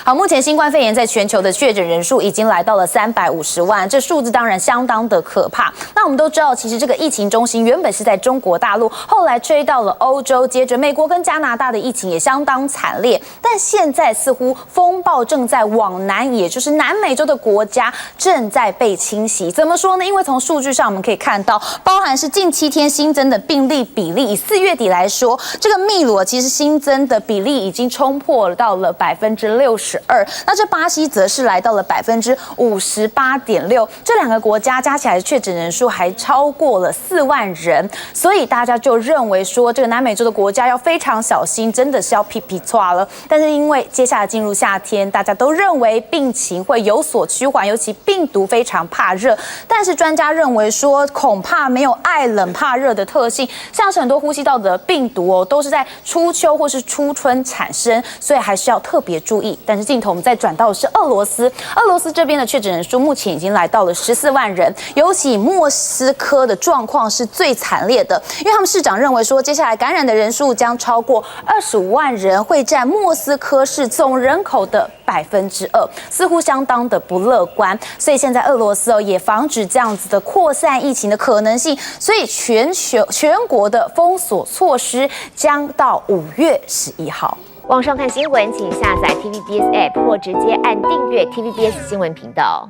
好，目前新冠肺炎在全球的确诊人数已经来到了350万，这数字当然相当的可怕。那我们都知道，其实这个疫情中心原本是在中国大陆，后来吹到了欧洲，接着美国跟加拿大的疫情也相当惨烈。但现在似乎风暴正在往南，也就是南美洲的国家正在被侵袭。怎么说呢？因为从数据上我们可以看到，包含是近7天新增的病例比例，以4月底来说，这个秘鲁其实新增的比例已经冲破到了62%，那这巴西则是来到了58.6%，这两个国家加起来的确诊人数还超过了4万人，所以大家就认为说，这个南美洲的国家要非常小心，真的是要屁屁错了。但是因为接下来进入夏天，大家都认为病情会有所趋缓，尤其病毒非常怕热，但是专家认为说，恐怕没有爱冷怕热的特性，像是很多呼吸道的病毒都是在初秋或是初春产生，所以还是要特别注意。但是镜头我们再转到的是俄罗斯这边的确诊人数目前已经来到了14万人，尤其莫斯科的状况是最惨烈的，因为他们市长认为说，接下来感染的人数将超过25万人，会占莫斯科市总人口的2%，似乎相当的不乐观。所以现在俄罗斯也防止这样子的扩散疫情的可能性，所以全国的封锁措施将到5月11号。网上看新闻，请下载 TVBS App 或直接按订阅 TVBS 新闻频道。